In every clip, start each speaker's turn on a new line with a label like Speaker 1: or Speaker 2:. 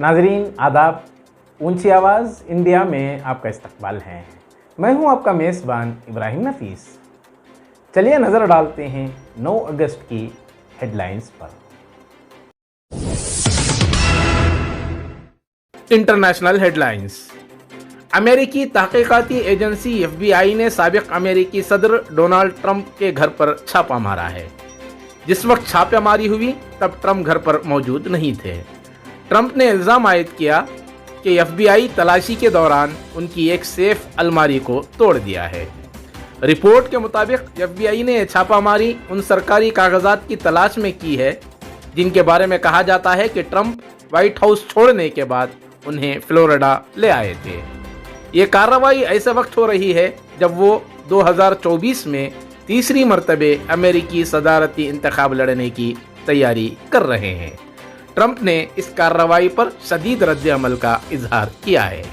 Speaker 1: नाजरीन आदाब, ऊंची आवाज़ इंडिया में आपका इस्तकबाल है। मैं हूं आपका मेज़बान इब्राहिम नफीस। चलिए नज़र डालते हैं 9 अगस्त की हेडलाइंस पर। International headlines. अमेरिकी तहकीकाती एजेंसी FBI ने साबिक अमेरिकी सदर डोनाल्ड ट्रंप के घर पर छापा मारा है। जिस वक्त छापेमारी हुई तब ट्रंप घर पर मौजूद नहीं थे। ट्रंप ने इल्ज़ाम आयद किया कि FBI तलाशी के दौरान उनकी एक सेफ अलमारी को तोड़ दिया है। रिपोर्ट के मुताबिक FBI ने छापामारी उन सरकारी कागजात की तलाश में की है जिनके बारे में कहा जाता है कि ट्रंप व्हाइट हाउस छोड़ने के बाद उन्हें फ्लोरिडा ले आए थे। ये कार्रवाई ऐसे वक्त हो रही है जब वो 2024 में तीसरी मर्तबे अमेरिकी सदारती इंतखाब लड़ने की तैयारी कर रहे हैं। ट्रंप ने इस कार्रवाई पर शदीद रद्द अमल का इजहार किया है।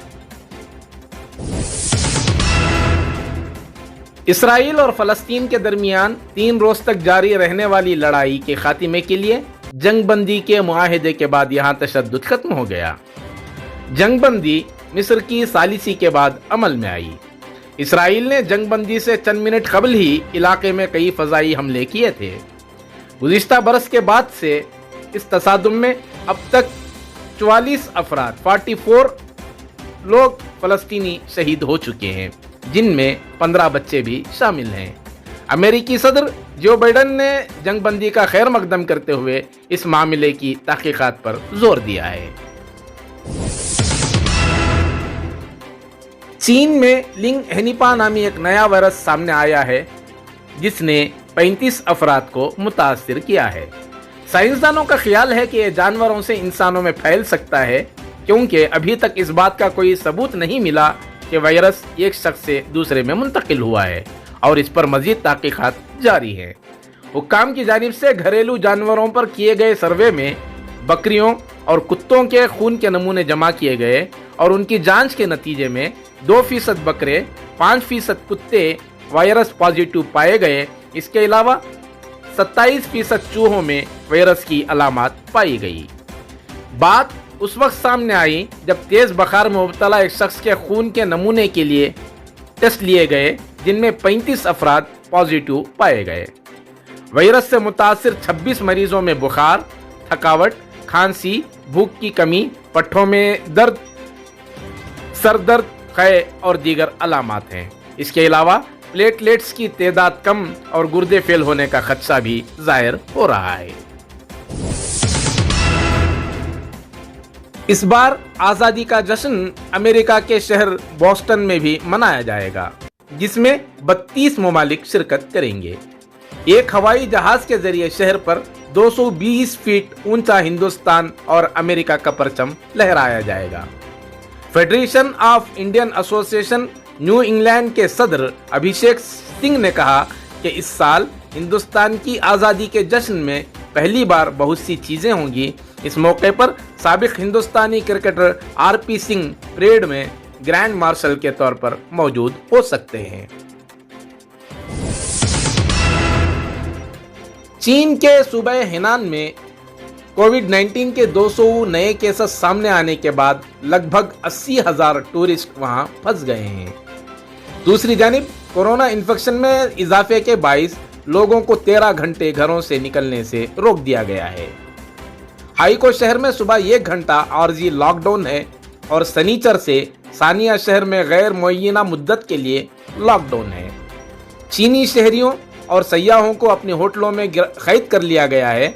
Speaker 1: इसराइल और फलस्तीन के दरमियान 3 रोज तक जारी रहने वाली लड़ाई के खात्मे के लिए जंगबंदी के मुआहदे के बाद यहाँ तशद्दुद खत्म हो गया। जंगबंदी मिस्र की सालिसी के बाद अमल में आई। इसराइल ने जंगबंदी से चंद मिनट कबल ही इलाके में कई फ़ज़ाई हमले किए थे। गुज़िश्ता बरस के बाद से इस तसादुम में अब तक 44 अफराद 44 लोग फ़लस्तीनी शहीद हो चुके हैं, जिनमें 15 बच्चे भी शामिल हैं। अमेरिकी सदर जो बाइडन ने जंगबंदी का खैर मकदम करते हुए इस मामले की तहकीकात पर जोर दिया है। चीन में लिंग हेनिपा नामी एक नया वायरस सामने आया है जिसने 35 अफराद को मुतासिर किया है। साइंसदानों का ख्याल है कि यह जानवरों से इंसानों में फैल सकता है क्योंकि अभी तक इस बात का कोई सबूत नहीं मिला कि वायरस एक शख्स से दूसरे में मुंतकिल हुआ है और इस पर मजीद तहकीकात जारी है। हुक्काम की जानिब से घरेलू जानवरों पर किए गए सर्वे में बकरियों और कुत्तों के खून के नमूने जमा किए गए और उनकी जांच के नतीजे में 2% बकरे 5% कुत्ते वायरस पॉजिटिव पाए गए। इसके अलावा 27% चूहों में वायरस की अलामत पाई गई। बात उस वक्त सामने आई जब तेज बुखार में मुब्तला एक शख्स के खून के नमूने के लिए टेस्ट लिए गए जिनमें 35 अफराद पॉजिटिव पाए गए। वायरस से मुतासिर 26 मरीजों में बुखार, थकावट, खांसी, भूख की कमी, पट्ठों में दर्द, सर दर्द, क़े और दीगर अलामात हैं। इसके अलावा प्लेटलेट्स की तादाद कम और गुर्दे फेल होने का खदशा भी जाहिर हो रहा है। इस बार आज़ादी का जश्न अमेरिका के शहर बोस्टन में भी मनाया जाएगा जिसमें 32 ममालिक शिरकत करेंगे। एक हवाई जहाज के जरिए शहर पर 220 फीट ऊंचा हिंदुस्तान और अमेरिका का परचम लहराया जाएगा। Federation of Indian association new England के सदर अभिषेक सिंह ने कहा कि इस साल हिंदुस्तान की आज़ादी के जश्न में पहली बार बहुत सी चीज़ें होंगी। इस मौके पर साबिक हिंदुस्तानी क्रिकेटर RP सिंह परेड में ग्रैंड मार्शल के तौर पर मौजूद हो सकते हैं। चीन के सूबे हेनान में कोविड-19 के 200 नए केसेस सामने आने के बाद लगभग 80,000 टूरिस्ट वहां फंस गए हैं। दूसरी जानिब कोरोना इन्फेक्शन में इजाफे के बाइस लोगों को 13 घंटे घरों से निकलने से रोक दिया गया है। हाईको शहर में सुबह 1 घंटा आरजी लॉकडाउन है और सनीचर से सानिया शहर में गैर मुअय्यना मुद्दत के लिए लॉकडाउन है। चीनी शहरियों और सयाहों को अपने होटलों में कैद कर लिया गया है।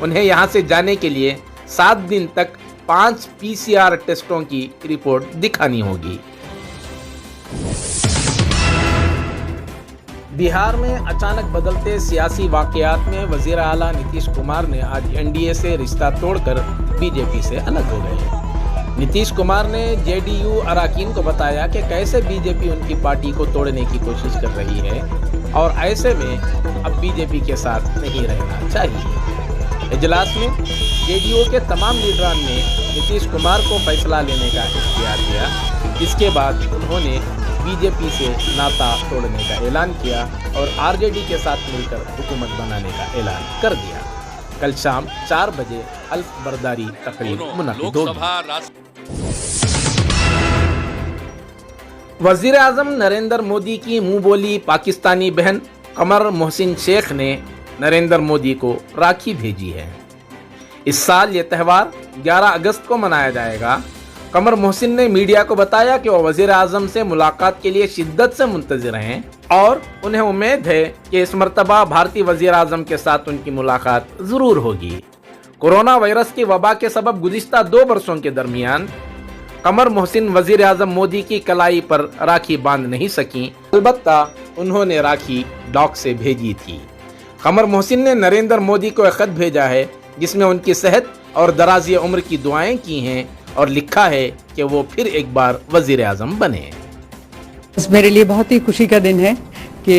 Speaker 1: उन्हें यहां से जाने के लिए 7 दिन तक 5 PCR टेस्टों की रिपोर्ट दिखानी होगी। बिहार में अचानक बदलते सियासी वाकयात में वजीर आला नीतीश कुमार ने आज NDA से रिश्ता तोड़कर BJP से अलग हो गए। नीतीश कुमार ने JDU अरकान को बताया कि कैसे BJP उनकी पार्टी को तोड़ने की कोशिश कर रही है और ऐसे में अब BJP के साथ नहीं रहना चाहिए। इजलास में JDU के तमाम लीडरान ने नीतीश कुमार को फैसला लेने का इख्तियार दिया। इसके बाद उन्होंने BJP से नाता तोड़ने का ऐलान किया और RJD के साथ मिलकर हुकूमत बनाने का ऐलान कर दिया। कल शाम 4 बजे अल्फ बर्दारी तकरीब मुनक़िद होगी। वज़ीर आज़म नरेंद्र मोदी की मुंह बोली पाकिस्तानी बहन कमर मोहसिन शेख ने नरेंद्र मोदी को राखी भेजी है। इस साल ये त्यौहार 11 अगस्त को मनाया जाएगा। कमर मोहसिन ने मीडिया को बताया कि वो वज़ीर आज़म से मुलाकात के लिए शिद्दत से मुंतज़िर हैं और उन्हें उम्मीद है कि इस मर्तबा भारतीय वज़ीर आज़म के साथ उनकी मुलाकात ज़रूर होगी। कोरोना वायरस की वबा के सबब गुज़िश्ता 2 वर्षों के दरमियान कमर मोहसिन वज़ीर आज़म मोदी की कलाई पर राखी बांध नहीं सकीं, अलबत्ता उन्होंने राखी डॉक से भेजी थी। कमर मोहसिन ने नरेंद्र मोदी को एक खत भेजा है जिसमें उनकी सेहत और दराज़ी उम्र की दुआएं की हैं और लिखा है कि वो फिर एक बार वज़ीर आज़म बने।
Speaker 2: मेरे लिए बहुत ही खुशी का दिन है कि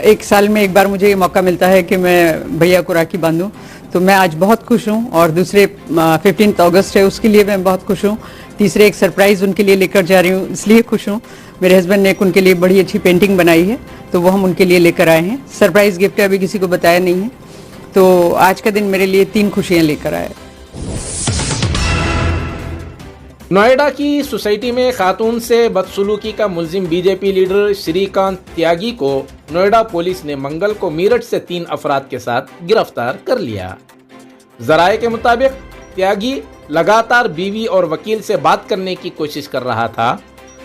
Speaker 2: एक साल में एक बार मुझे ये मौका मिलता है कि मैं भैया को राखी बांधूं, तो मैं आज बहुत खुश हूं। और दूसरे 15 अगस्त है, उसके लिए मैं बहुत खुश हूं। तीसरे एक सरप्राइज़ उनके लिए लेकर जा रही हूं, इसलिए खुश हूं। मेरे हस्बैंड ने एक उनके लिए बड़ी अच्छी पेंटिंग बनाई है, तो वो हम उनके लिए लेकर आए हैं। सरप्राइज़ गिफ्ट अभी किसी को बताया नहीं है, तो आज का दिन मेरे लिए 3 खुशियाँ लेकर आया।
Speaker 1: नोएडा की सोसाइटी में खातून से बदसलूकी का मुल्जिम बीजेपी लीडर श्रीकांत त्यागी को नोएडा पुलिस ने मंगल को मीरठ से 3 अफराद के साथ गिरफ्तार कर लिया। जराये के मुताबिक त्यागी लगातार बीवी और वकील से बात करने की कोशिश कर रहा था।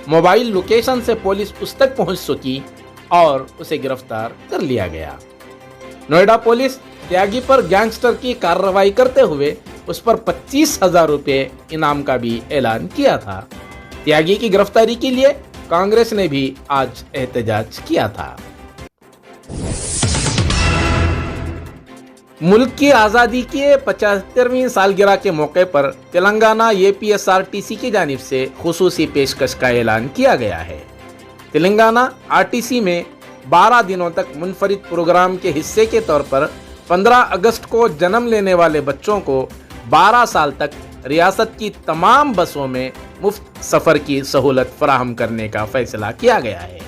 Speaker 1: मोबाइल लोकेशन से पुलिस उस तक पहुंच सकी और उसे गिरफ्तार कर लिया गया। नोएडा पुलिस त्यागी पर गैंगस्टर की कार्रवाई करते हुए उस पर 25,000 रुपये इनाम का भी ऐलान किया था। त्यागी की गिरफ्तारी के लिए कांग्रेस ने भी आज एहतजाज किया था। मुल्क की आज़ादी के 75वीं सालगिरह के मौके पर तेलंगाना APSRTC की जानिब से खुसूसी पेशकश का ऐलान किया गया है। तेलंगाना RTC में 12 दिनों तक मुनफरिद प्रोग्राम के हिस्से के तौर पर 15 अगस्त को जन्म लेने वाले बच्चों को 12 साल तक रियासत की तमाम बसों में मुफ्त सफ़र की सहूलत फराहम करने का फैसला किया गया है।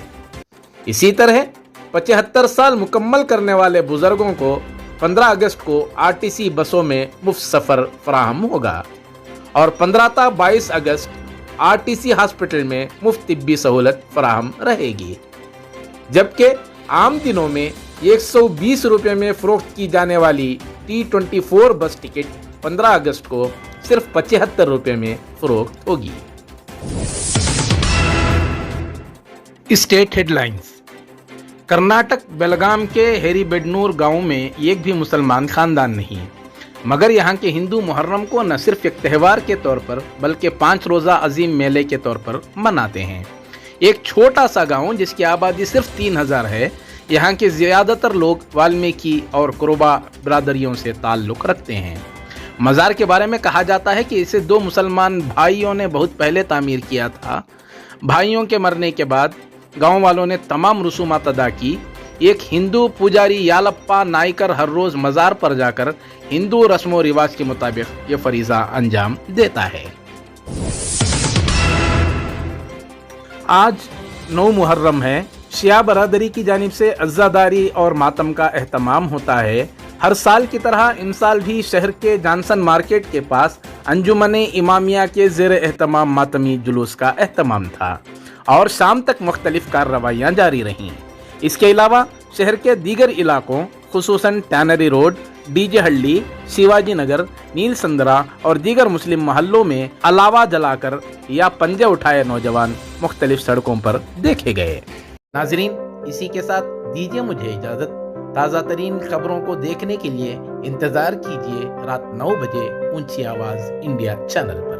Speaker 1: इसी तरह 75 साल मुकम्मल करने वाले बुजुर्गों को 15 अगस्त को RTC बसों में मुफ्त सफ़र फराहम होगा और 15 ta 22 अगस्त RTC हॉस्पिटल में मुफ्त तिब्बी सहूलत फराहम रहेगी। जबकि आम दिनों में 120 रुपये में फ़रोख्त की जाने वाली T24 बस टिकट 15 अगस्त को सिर्फ 75 रुपये में फ़रोख्त होगी। State headlines. कर्नाटक बेलगाम के हेरीबेडनूर गांव में एक भी मुसलमान खानदान नहीं, मगर यहाँ के हिंदू मुहर्रम को न सिर्फ एक त्यौहार के तौर पर बल्कि 5 रोज़ा अजीम मेले के तौर पर मनाते हैं। एक छोटा सा गांव जिसकी आबादी सिर्फ 3000 है, यहाँ के ज़्यादातर लोग वाल्मीकि और कुरुबा बिरादरियों से ताल्लुक़ रखते हैं। मज़ार के बारे में कहा जाता है कि इसे 2 मुसलमान भाइयों ने बहुत पहले तामीर किया था। भाइयों के मरने के बाद गांव वालों ने तमाम रसूमात अदा की। एक हिंदू पुजारी यालप्पा नाइकर हर रोज़ मज़ार पर जाकर हिंदू रस्म व रिवाज के मुताबिक ये फरीज़ा अंजाम देता है। आज 9 मुहर्रम है। शिया बरादरी की जानिब से अज़्ज़ादारी और मातम का एहतमाम होता है। हर साल की तरह इन साल भी शहर के जॉनसन मार्केट के पास अंजुमने इमामिया के ज़ेर एहतमाम मातमी जुलूस का एहतमाम था और शाम तक मुख्तलिफ कार्रवाइयाँ जारी रहीं। इसके अलावा शहर के दीगर इलाकों खुसूसन टैनरी रोड, डीजे हल्ली, शिवाजी नगर, नील संदरा और दीगर मुस्लिम मोहल्लों में अलावा जलाकर या पंजे उठाए नौजवान मुख्तलिफ सड़कों पर देखे गए। नाजरीन, इसी के साथ दीजिए मुझे इजाज़त। ताज़ा तरीन खबरों को देखने के लिए इंतज़ार कीजिए रात 9 बजे ऊंची आवाज़ इंडिया चैनल पर।